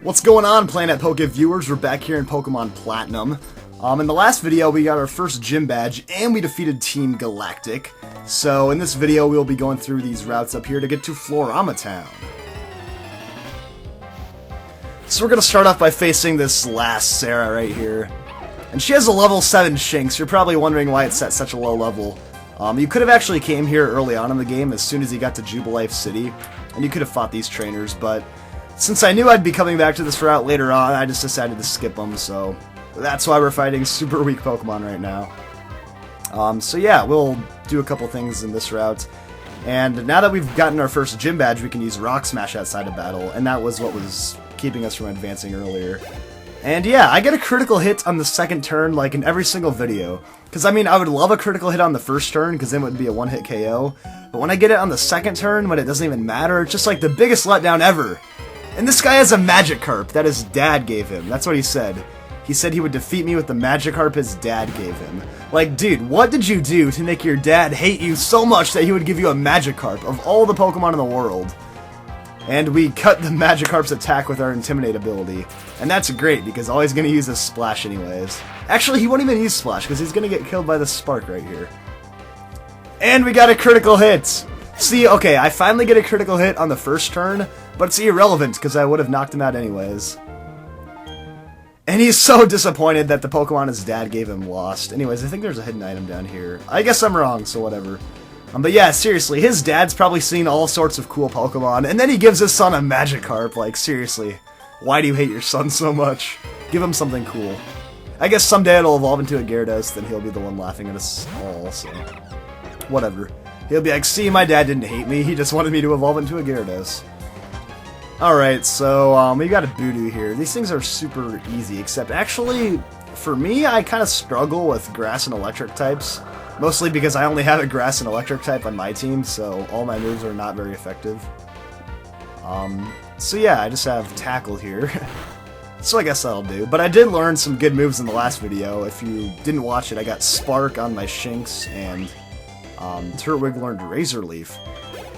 What's going on, Planet Poke viewers? We're back here in Pokemon Platinum. In the last video, we got our first gym badge, and we defeated Team Galactic. So, in this video, we'll be going through these routes up here to get to Floaroma Town. So we're going to start off by facing this last Sarah right here. And she has a level 7 Shinx. You're probably wondering why it's at such a low level. You could have actually came here early on in the game, as soon as you got to Jubilife City, and you could have fought these trainers, but since I knew I'd be coming back to this route later on, I just decided to skip them, so that's why we're fighting super weak Pokemon right now. So yeah, we'll do a couple things in this route, and now that we've gotten our first gym badge, we can use Rock Smash outside of battle, and that was what was keeping us from advancing earlier. And yeah, I get a critical hit on the second turn, like in every single video. Because, I mean, I would love a critical hit on the first turn, because then it would be a one-hit KO. But when I get it on the second turn, when it doesn't even matter, it's just like the biggest letdown ever. And this guy has a Magikarp that his dad gave him. That's what he said. He said he would defeat me with the Magikarp his dad gave him. Like, dude, what did you do to make your dad hate you so much that he would give you a Magikarp of all the Pokemon in the world? And we cut the Magikarp's attack with our Intimidate ability. And that's great, because all he's going to use is Splash anyways. Actually, he won't even use Splash, because he's going to get killed by the Spark right here. And we got a critical hit! See, okay, I finally get a critical hit on the first turn, but it's irrelevant, because I would have knocked him out anyways. And he's so disappointed that the Pokemon his dad gave him lost. Anyways, I think there's a hidden item down here. I guess I'm wrong, so whatever. But yeah, seriously, his dad's probably seen all sorts of cool Pokemon, and then he gives his son a Magikarp. Like, seriously, why do you hate your son so much? Give him something cool. I guess someday it'll evolve into a Gyarados, then he'll be the one laughing at us all, so whatever. He'll be like, see, my dad didn't hate me, he just wanted me to evolve into a Gyarados. Alright, so we got a Voodoo here. These things are super easy, except actually, for me, I kind of struggle with Grass and Electric types. Mostly because I only have a Grass and Electric type on my team, so all my moves are not very effective. So yeah, I just have Tackle here. So I guess that'll do. But I did learn some good moves in the last video. If you didn't watch it, I got Spark on my Shinx, and Turtwig learned Razor Leaf.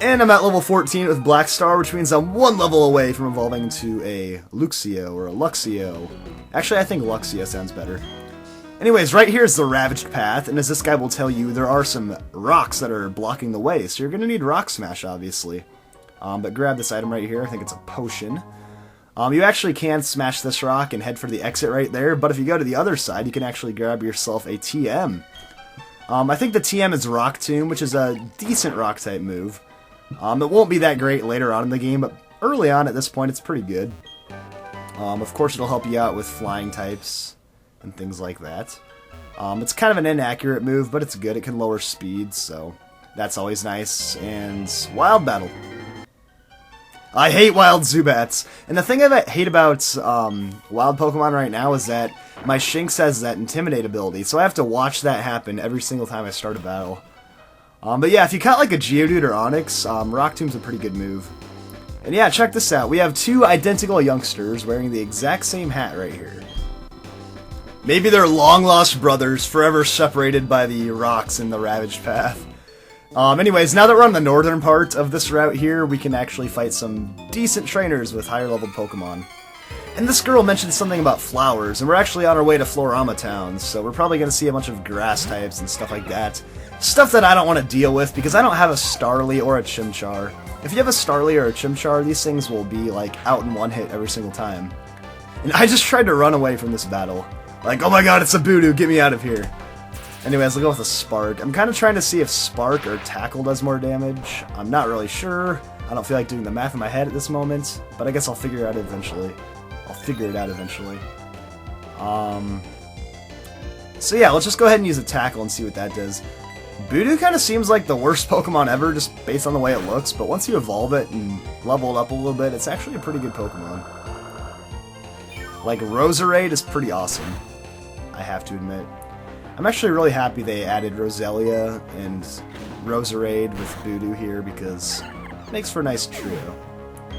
And I'm at level 14 with Black Star, which means I'm one level away from evolving into a Luxio, or a Luxio. Actually, I think Luxio sounds better. Anyways, right here is the Ravaged Path, and as this guy will tell you, there are some rocks that are blocking the way, so you're going to need Rock Smash, obviously. But grab this item right here, I think it's a potion. You actually can smash this rock and head for the exit right there, but if you go to the other side, you can actually grab yourself a TM. I think the TM is Rock Tomb, which is a decent rock-type move. It won't be that great later on in the game, but early on at this point, it's pretty good. Of course, it'll help you out with flying types and things like that. It's kind of an inaccurate move, but it's good. It can lower speed, so that's always nice. And Wild Battle. I hate Wild Zubats. And the thing I hate about Wild Pokemon right now is that my Shinx has that Intimidate ability, so I have to watch that happen every single time I start a battle. But yeah, if you count like a Geodude or Onix, Rock Tomb's a pretty good move. And yeah, check this out. We have two identical youngsters wearing the exact same hat right here. Maybe they're long-lost brothers, forever separated by the rocks in the Ravaged Path. Anyways, now that we're on the northern part of this route here, we can actually fight some decent trainers with higher-leveled Pokemon. And this girl mentioned something about flowers, and we're actually on our way to Floaroma Town, so we're probably going to see a bunch of grass types and stuff like that. Stuff that I don't want to deal with, because I don't have a Starly or a Chimchar. If you have a Starly or a Chimchar, these things will be, like, out in one hit every single time. And I just tried to run away from this battle. Like, oh my god, it's a Voodoo, get me out of here. Anyways, I'll go with a Spark. I'm kind of trying to see if Spark or Tackle does more damage. I'm not really sure. I don't feel like doing the math in my head at this moment, but I guess I'll figure it out eventually. So yeah, let's just go ahead and use a Tackle and see what that does. Voodoo kind of seems like the worst Pokemon ever, just based on the way it looks, but once you evolve it and level it up a little bit, it's actually a pretty good Pokemon. Like, Roserade is pretty awesome, I have to admit. I'm actually really happy they added Roselia and Roserade with Voodoo here, because it makes for a nice trio.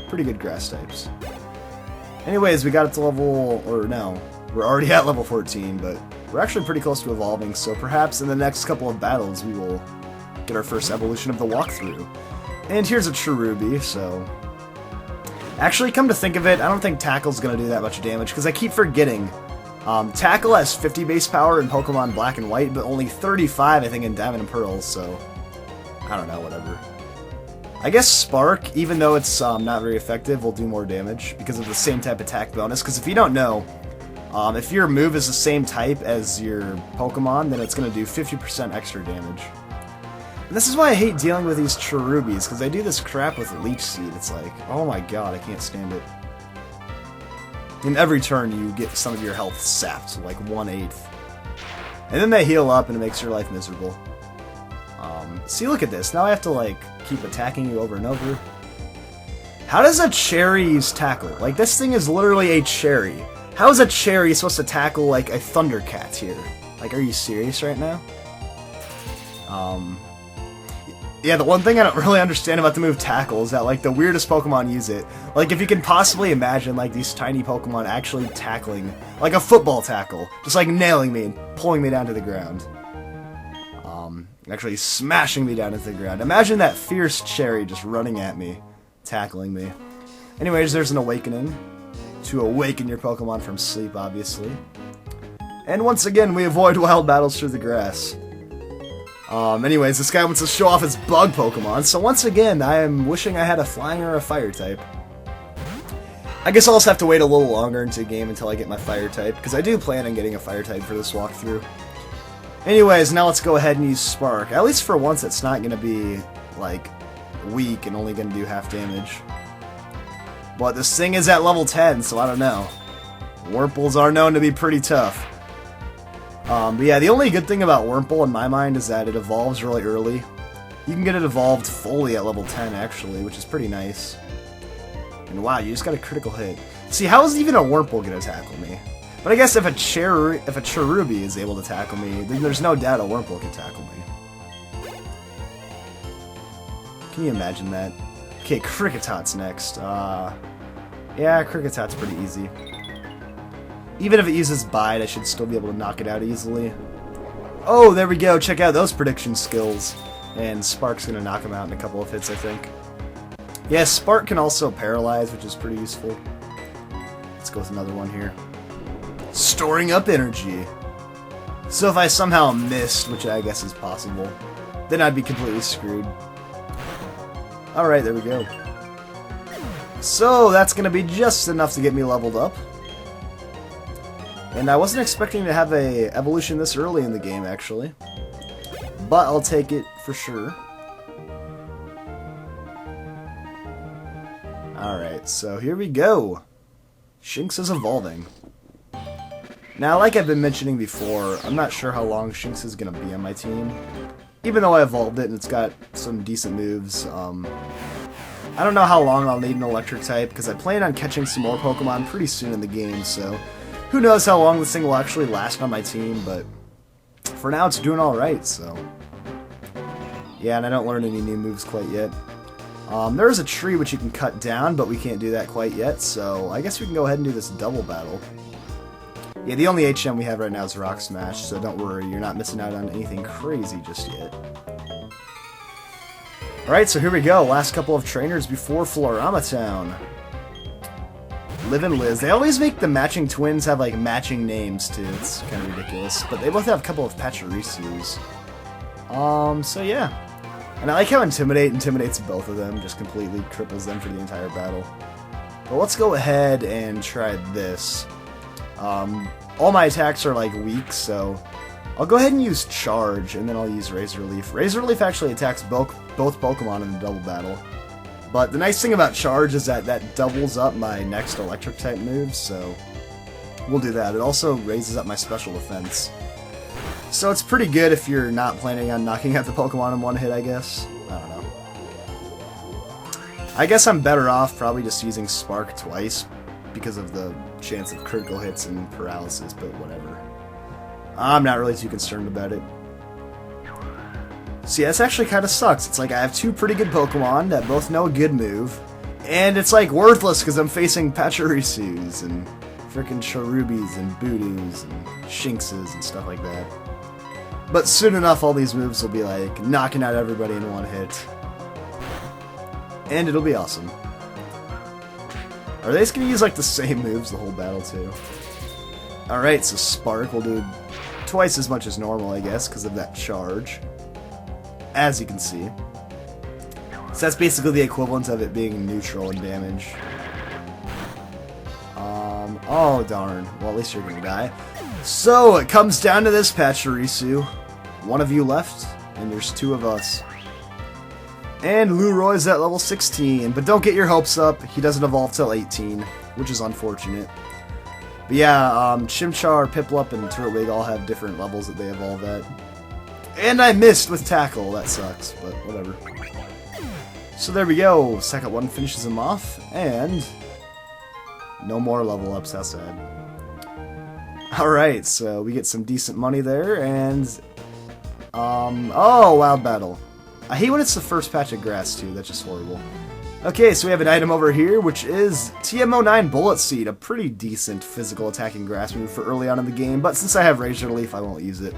Pretty good grass types. Anyways, we got it to level, or no, we're already at level 14, but we're actually pretty close to evolving, so perhaps in the next couple of battles we will get our first evolution of the walkthrough. And here's a Cherubi, so Actually, come to think of it, I don't think Tackle's going to do that much damage, because I keep forgetting. Tackle has 50 base power in Pokemon Black and White, but only 35, I think, in Diamond and Pearl, so... I don't know, whatever. I guess Spark, even though it's not very effective, will do more damage, because of the same type attack bonus, because if you don't know, if your move is the same type as your Pokemon, then it's going to do 50% extra damage. And this is why I hate dealing with these Cherubies, because they do this crap with Leech Seed. It's like, oh my god, I can't stand it. In every turn, you get some of your health sapped, like 1/8. And then they heal up, and it makes your life miserable. See, look at this. Now I have to, like, keep attacking you over and over. How does a cherry use Tackle? Like, this thing is literally a cherry. How is a cherry supposed to tackle, like, a Thundercat here? Like, are you serious right now? Yeah, the one thing I don't really understand about the move Tackle is that, like, the weirdest Pokemon use it. Like, if you can possibly imagine, like, these tiny Pokemon actually tackling, like a football tackle, just, like, nailing me and pulling me down to the ground. Actually smashing me down into the ground. Imagine that fierce cherry just running at me, tackling me. Anyways, there's an awakening. To awaken your Pokemon from sleep, obviously. And once again, we avoid wild battles through the grass. Anyways, this guy wants to show off his bug Pokemon, so once again, I am wishing I had a flying or a fire type. I guess I'll just have to wait a little longer into the game until I get my fire type, because I do plan on getting a fire type for this walkthrough. Anyways, now let's go ahead and use Spark. At least for once, it's not going to be, like, weak and only going to do half damage. But this thing is at level 10, so I don't know. Wurmples are known to be pretty tough. But yeah, the only good thing about Wurmple in my mind is that it evolves really early. You can get it evolved fully at level 10, actually, which is pretty nice. And wow, you just got a critical hit. See, how is even a Wurmple going to tackle me? But I guess if a Cherubi is able to tackle me, then there's no doubt a Wurmple can tackle me. Can you imagine that? Okay, Kricketot's next. Yeah, Kricketot's pretty easy. Even if it uses Bite, I should still be able to knock it out easily. Oh, there we go. Check out those prediction skills. And Spark's going to knock him out in a couple of hits, I think. Yeah, Spark can also paralyze, which is pretty useful. Let's go with another one here. Storing up energy. So if I somehow missed, which I guess is possible, then I'd be completely screwed. Alright, there we go. So that's going to be just enough to get me leveled up. And I wasn't expecting to have a evolution this early in the game, actually. But I'll take it for sure. Alright, so here we go. Shinx is evolving. Now, like I've been mentioning before, I'm not sure how long Shinx is going to be on my team. Even though I evolved it and it's got some decent moves, I don't know how long I'll need an electric type, because I plan on catching some more Pokemon pretty soon in the game, so who knows how long this thing will actually last on my team, but for now it's doing alright, so. Yeah, and I don't learn any new moves quite yet. There is a tree which you can cut down, but we can't do that quite yet, so I guess we can go ahead and do this double battle. Yeah, the only HM we have right now is Rock Smash, so don't worry, you're not missing out on anything crazy just yet. Alright, so here we go, last couple of trainers before Floaroma Town. Liv and Liz. They always make the matching twins have, like, matching names, too. It's kind of ridiculous. But they both have a couple of Pachirisus. So yeah. And I like how Intimidate intimidates both of them, just completely cripples them for the entire battle. But let's go ahead and try this. All my attacks are, like, weak, so I'll go ahead and use Charge, and then I'll use Razor Leaf. Razor Leaf actually attacks both Pokemon in the double battle. But the nice thing about Charge is that that doubles up my next Electric-type move, so we'll do that. It also raises up my special defense. So it's pretty good if you're not planning on knocking out the Pokemon in one hit, I guess. I don't know. I guess I'm better off probably just using Spark twice because of the chance of critical hits and paralysis, but whatever. I'm not really too concerned about it. See, this actually kind of sucks. It's like I have two pretty good Pokemon that both know a good move, and it's like worthless because I'm facing Pachirisus and frickin' Cherubis and Boodoos and Shinxes and stuff like that. But soon enough, all these moves will be like knocking out everybody in one hit. And it'll be awesome. Are they just gonna use like the same moves the whole battle too? Alright, so Spark will do twice as much as normal, I guess, because of that charge. As you can see. So that's basically the equivalent of it being neutral in damage. Oh darn. Well, at least you're gonna die. So, it comes down to this, Pachirisu. One of you left, and there's two of us. And Lueroi is at level 16, but don't get your hopes up. He doesn't evolve till 18, which is unfortunate. But yeah, Chimchar, Piplup, and Turtwig all have different levels that they evolve at. And I missed with Tackle. That sucks, but whatever. So there we go. Second one finishes him off, and no more level ups. How sad. Alright, so we get some decent money there, and oh, Wild Battle. I hate when it's the first patch of grass, too. That's just horrible. Okay, so we have an item over here, which is TM09 Bullet Seed, a pretty decent physical attacking grass move for early on in the game, but since I have Razor Leaf, I won't use it.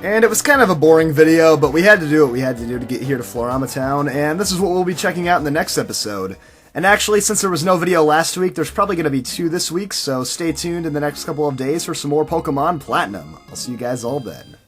And it was kind of a boring video, but we had to do what we had to do to get here to Floaroma Town, and this is what we'll be checking out in the next episode. And actually, since there was no video last week, there's probably going to be 2 this week, so stay tuned in the next couple of days for some more Pokemon Platinum. I'll see you guys all then.